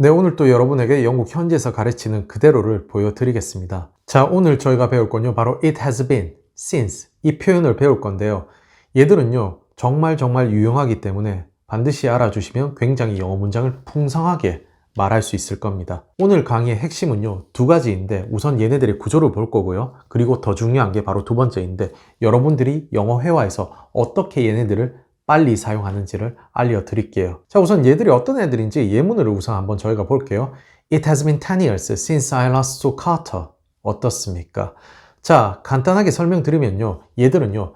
네, 오늘 또 여러분에게 영국 현지에서 가르치는 그대로를 보여드리겠습니다. 자, 오늘 저희가 배울 건요, 바로 it has been, since 이 표현을 배울 건데요. 얘들은요, 정말 유용하기 때문에 반드시 알아주시면 굉장히 영어 문장을 풍성하게 말할 수 있을 겁니다. 오늘 강의의 핵심은요, 두 가지인데 우선 얘네들의 구조를 볼 거고요. 그리고 더 중요한 게 바로 두 번째인데 여러분들이 영어 회화에서 어떻게 얘네들을 빨리 사용하는지를 알려드릴게요. 자, 우선 얘들이 어떤 애들인지 예문을 우선 한번 저희가 볼게요. It has been 10 years since I last saw Carter. 어떻습니까? 자, 간단하게 설명드리면요. 얘들은요.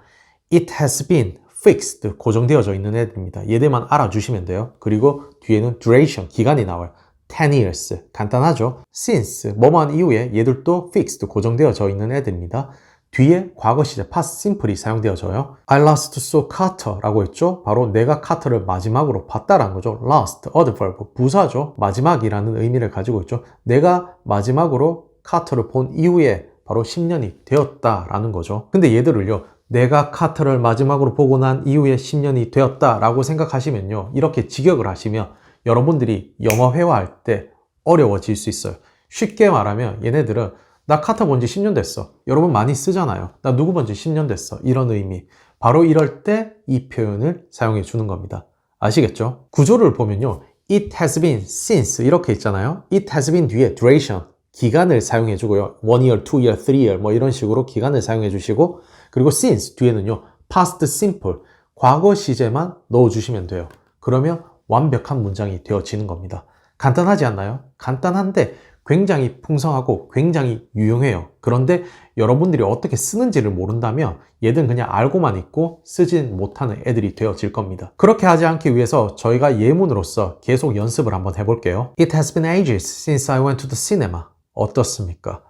It has been fixed, 고정되어져 있는 애들입니다. 얘들만 알아주시면 돼요. 그리고 뒤에는 duration, 기간이 나와요. 10 years, 간단하죠? Since, 뭐뭐한 이후에 얘들도 fixed, 고정되어져 있는 애들입니다. 뒤에 과거 시제 past simple이 사용되어져요. I last saw Carter 라고 했죠. 바로 내가 카터를 마지막으로 봤다라는 거죠. last, adverb, 부사죠. 마지막이라는 의미를 가지고 있죠. 내가 마지막으로 카터를 본 이후에 바로 10년이 되었다라는 거죠. 근데 얘들을요, 내가 카터를 마지막으로 보고 난 이후에 10년이 되었다라고 생각하시면요, 이렇게 직역을 하시면 여러분들이 영어 회화할 때 어려워질 수 있어요. 쉽게 말하면 얘네들은 나 카터 본 지 10년 됐어. 여러분 많이 쓰잖아요. 나 누구 본 지 10년 됐어. 이런 의미. 바로 이럴 때 이 표현을 사용해 주는 겁니다. 아시겠죠? 구조를 보면요. It has been since 이렇게 있잖아요. It has been 뒤에 duration, 기간을 사용해 주고요. 1 year, 2 year, 3 year 뭐 이런 식으로 기간을 사용해 주시고, 그리고 since 뒤에는요. past simple, 과거 시제만 넣어 주시면 돼요. 그러면 완벽한 문장이 되어지는 겁니다. 간단하지 않나요? 간단한데 굉장히 풍성하고 굉장히 유용해요. 그런데 여러분들이 어떻게 쓰는지를 모른다면 얘들은 그냥 알고만 있고 쓰진 못하는 애들이 되어질 겁니다. 그렇게 하지 않기 위해서 저희가 예문으로서 계속 연습을 한번 해볼게요. It has been ages since I went to the cinema. 어떻습니까?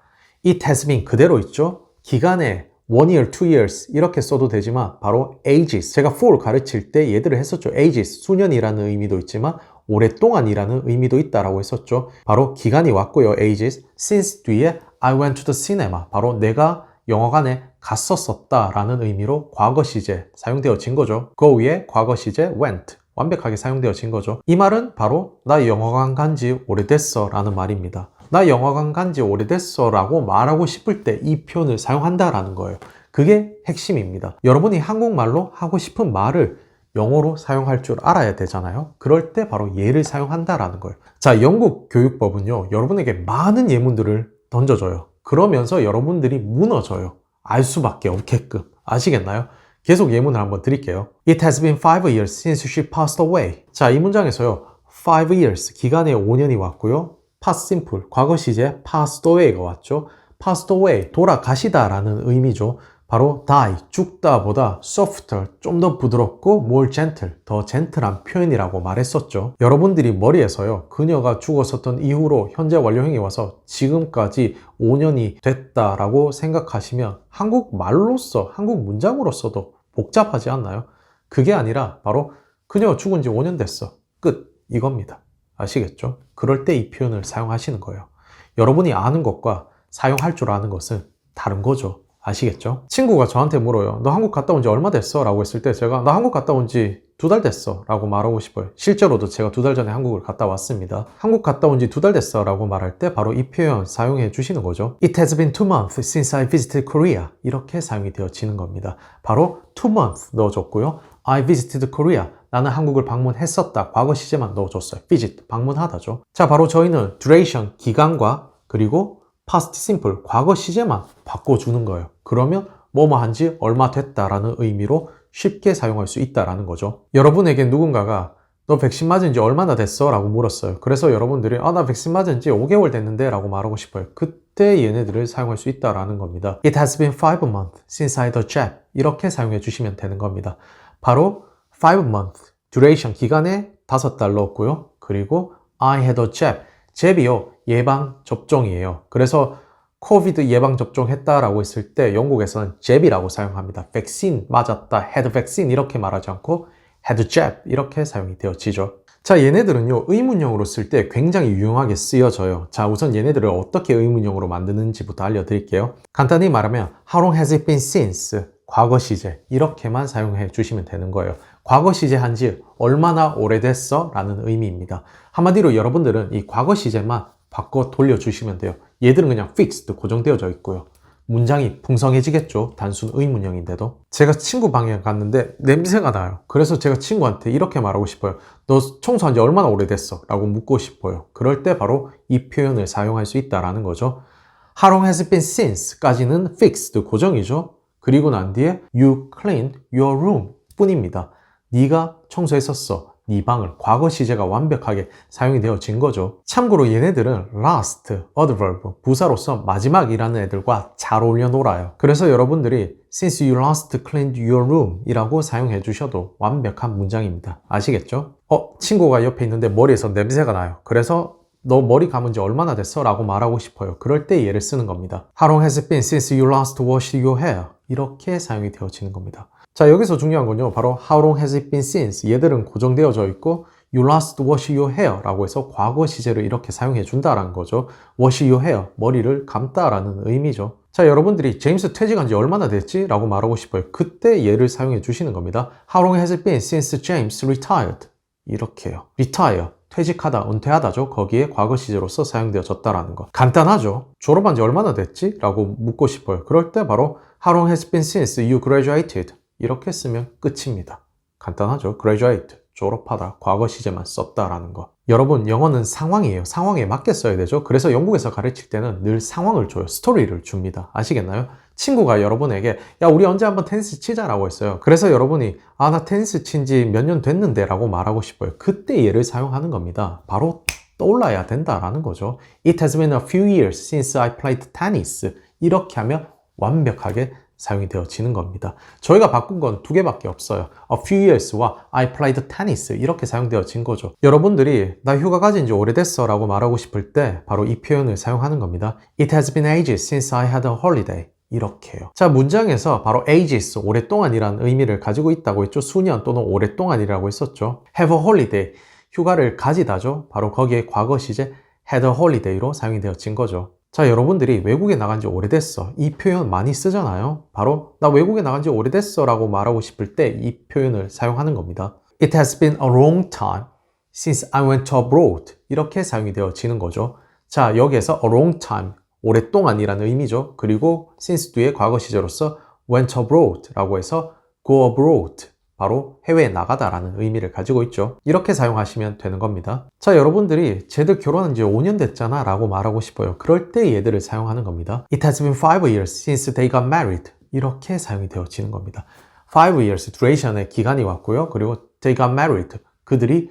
It has been 그대로 있죠? 기간에 1 year, 2 years 이렇게 써도 되지만 바로 ages, 제가 for 가르칠 때 얘들을 했었죠. ages, 수년이라는 의미도 있지만 오랫동안이라는 의미도 있다라고 했었죠. 바로 기간이 왔고요. ages, since 뒤에 I went to the cinema, 바로 내가 영화관에 갔었었다라는 의미로 과거 시제 사용되어진 거죠. 그 위에 과거 시제 went, 완벽하게 사용되어진 거죠. 이 말은 바로 나 영화관 간지 오래됐어 라는 말입니다. 나 영화관 간지 오래됐어 라고 말하고 싶을 때 이 표현을 사용한다라는 거예요. 그게 핵심입니다. 여러분이 한국말로 하고 싶은 말을 영어로 사용할 줄 알아야 되잖아요. 그럴 때 바로 얘를 사용한다라는 거예요. 자, 영국 교육법은요, 여러분에게 많은 예문들을 던져줘요. 그러면서 여러분들이 무너져요. 알 수밖에 없게끔. 아시겠나요? 계속 예문을 한번 드릴게요. It has been 5 years since she passed away. 자, 이 문장에서요, 5 years, 기간에 5년이 왔고요. past simple, 과거 시제 passed away가 왔죠. passed away, 돌아가시다 라는 의미죠. 바로 die, 죽다 보다 softer, 좀 더 부드럽고 more gentle, 더 젠틀한 표현이라고 말했었죠. 여러분들이 머리에서요, 그녀가 죽었었던 이후로 현재 완료형이 와서 지금까지 5년이 됐다라고 생각하시면 한국 말로써, 한국 문장으로서도 복잡하지 않나요? 그게 아니라 바로 그녀가 죽은 지 5년 됐어. 끝. 이겁니다. 아시겠죠? 그럴 때 이 표현을 사용하시는 거예요. 여러분이 아는 것과 사용할 줄 아는 것은 다른 거죠. 아시겠죠? 친구가 저한테 물어요. 너 한국 갔다 온 지 얼마 됐어? 라고 했을 때 제가 나 한국 갔다 온 지 2달 됐어 라고 말하고 싶어요. 실제로도 제가 2달 전에 한국을 갔다 왔습니다. 한국 갔다 온 지 2달 됐어 라고 말할 때 바로 이 표현 사용해 주시는 거죠. It has been 2 months since I visited Korea. 이렇게 사용이 되어지는 겁니다. 바로 2 months 넣어줬고요. I visited Korea. 나는 한국을 방문했었다. 과거 시제만 넣어줬어요. visit, 방문하다죠. 자, 바로 저희는 duration, 기간과 그리고 past simple, 과거 시제만 바꿔주는 거예요. 그러면 뭐뭐 한지 얼마 됐다라는 의미로 쉽게 사용할 수 있다라는 거죠. 여러분에게 누군가가 너 백신 맞은 지 얼마나 됐어? 라고 물었어요. 그래서 여러분들이 나 백신 맞은 지 5개월 됐는데 라고 말하고 싶어요. 그때 얘네들을 사용할 수 있다라는 겁니다. It has been 5 months since I had a jab. 이렇게 사용해 주시면 되는 겁니다. 바로 5 months, duration, 기간에 5달 넣었고요. 그리고 I had a jab. jab이요, 예방 접종이에요. 그래서 코비드 예방 접종했다라고 했을 때 영국에서는 jab이라고 사용합니다. 백신 맞았다, had vaccine 이렇게 말하지 않고 had jab 이렇게 사용이 되어지죠. 자, 얘네들은요, 의문형으로 쓸 때 굉장히 유용하게 쓰여져요. 자, 우선 얘네들을 어떻게 의문형으로 만드는지부터 알려드릴게요. 간단히 말하면 How long has it been since? 과거 시제 이렇게만 사용해 주시면 되는 거예요. 과거 시제 한지 얼마나 오래됐어? 라는 의미입니다. 한마디로 여러분들은 이 과거 시제만 바꿔 돌려주시면 돼요. 얘들은 그냥 fixed, 고정되어져 있고요. 문장이 풍성해지겠죠. 단순 의문형인데도. 제가 친구 방에 갔는데 냄새가 나요. 그래서 제가 친구한테 이렇게 말하고 싶어요. 너 청소한 지 얼마나 오래됐어? 라고 묻고 싶어요. 그럴 때 바로 이 표현을 사용할 수 있다는 거죠. How long has it been since? 까지는 fixed, 고정이죠. 그리고 난 뒤에 You cleaned your room 뿐입니다. 네가 청소했었어. 네 방을. 과거 시제가 완벽하게 사용이 되어진 거죠. 참고로 얘네들은 last, adverb, 부사로서 마지막이라는 애들과 잘 어울려 놀아요. 그래서 여러분들이 since you last cleaned your room 이라고 사용해 주셔도 완벽한 문장입니다. 아시겠죠? 친구가 옆에 있는데 머리에서 냄새가 나요. 그래서 너 머리 감은 지 얼마나 됐어? 라고 말하고 싶어요. 그럴 때 얘를 쓰는 겁니다. How long has it been since you last washed your hair? 이렇게 사용이 되어지는 겁니다. 자, 여기서 중요한 건요. 바로 How long has it been since? 얘들은 고정되어져 있고 You last wash your hair 라고 해서 과거 시제를 이렇게 사용해 준다라는 거죠. Wash your hair, 머리를 감다라는 의미죠. 자, 여러분들이 제임스 퇴직한 지 얼마나 됐지? 라고 말하고 싶어요. 그때 얘를 사용해 주시는 겁니다. How long has it been since James retired? 이렇게요. retire, 퇴직하다, 은퇴하다죠. 거기에 과거 시제로서 사용되어졌다라는 거. 간단하죠. 졸업한 지 얼마나 됐지? 라고 묻고 싶어요. 그럴 때 바로 How long has it been since you graduated? 이렇게 쓰면 끝입니다. 간단하죠. graduate, 졸업하다, 과거 시제만 썼다라는 거. 여러분, 영어는 상황이에요. 상황에 맞게 써야 되죠. 그래서 영국에서 가르칠 때는 늘 상황을 줘요. 스토리를 줍니다. 아시겠나요? 친구가 여러분에게 야, 우리 언제 한번 테니스 치자라고 했어요. 그래서 여러분이 나 테니스 친 지 몇 년 됐는데 라고 말하고 싶어요. 그때 얘를 사용하는 겁니다. 바로 떠올라야 된다라는 거죠. It has been a few years since I played tennis. 이렇게 하면 완벽하게 사용이 되어지는 겁니다. 저희가 바꾼 건 두 개밖에 없어요. A few years와 I played tennis 이렇게 사용되어진 거죠. 여러분들이 나 휴가 가진 지 오래됐어 라고 말하고 싶을 때 바로 이 표현을 사용하는 겁니다. It has been ages since I had a holiday. 이렇게요. 자, 문장에서 바로 ages, 오랫동안이라는 의미를 가지고 있다고 했죠. 수년 또는 오랫동안이라고 했었죠. have a holiday, 휴가를 가지다죠. 바로 거기에 과거 시제 had a holiday로 사용이 되어진 거죠. 자, 여러분들이 외국에 나간 지 오래됐어. 이 표현 많이 쓰잖아요. 바로 나 외국에 나간 지 오래됐어 라고 말하고 싶을 때 이 표현을 사용하는 겁니다. It has been a long time since I went abroad. 이렇게 사용이 되어지는 거죠. 자, 여기에서 a long time, 오랫동안이라는 의미죠. 그리고 since 뒤에 과거 시제로서 went abroad 라고 해서 go abroad, 바로 해외에 나가다라는 의미를 가지고 있죠. 이렇게 사용하시면 되는 겁니다. 자, 여러분들이 쟤들 결혼한 지 5년 됐잖아 라고 말하고 싶어요. 그럴 때 얘들을 사용하는 겁니다. It has been 5 years since they got married. 이렇게 사용이 되어지는 겁니다. 5 years, duration의 기간이 왔고요. 그리고 they got married, 그들이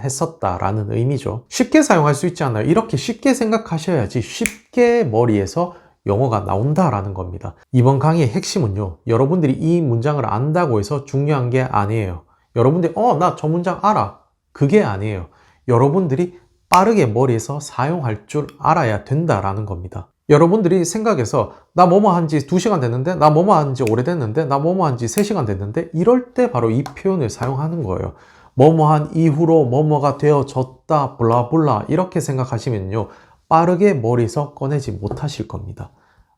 결혼했었다라는 의미죠. 쉽게 사용할 수 있지 않나요? 이렇게 쉽게 생각하셔야지 쉽게 머리에서 영어가 나온다라는 겁니다. 이번 강의의 핵심은요, 여러분들이 이 문장을 안다고 해서 중요한 게 아니에요. 여러분들이 나 저 문장 알아. 그게 아니에요. 여러분들이 빠르게 머리에서 사용할 줄 알아야 된다라는 겁니다. 여러분들이 생각해서 나 뭐뭐 한지 2시간 됐는데, 나 뭐뭐 한지 오래됐는데, 나 뭐뭐 한지 3시간 됐는데, 이럴 때 바로 이 표현을 사용하는 거예요. 뭐뭐한 이후로 뭐뭐가 되어졌다, 블라블라 이렇게 생각하시면요, 빠르게 머리에서 꺼내지 못하실 겁니다.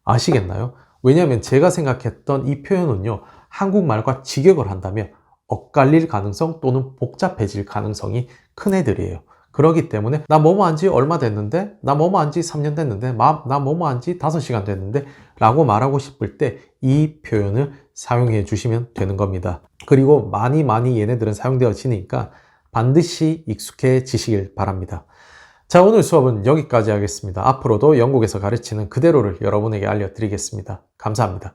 아시겠나요? 왜냐하면 제가 생각했던 이 표현은요, 한국말과 직역을 한다면 엇갈릴 가능성 또는 복잡해질 가능성이 큰 애들이에요. 그렇기 때문에 나 뭐뭐 한지 얼마 됐는데, 나 뭐뭐 한지 3년 됐는데, 나 뭐뭐 한지 5시간 됐는데 라고 말하고 싶을 때 이 표현을 사용해 주시면 되는 겁니다. 그리고 많이 얘네들은 사용되어지니까 반드시 익숙해지시길 바랍니다. 자, 오늘 수업은 여기까지 하겠습니다. 앞으로도 영국에서 가르치는 그대로를 여러분에게 알려드리겠습니다. 감사합니다.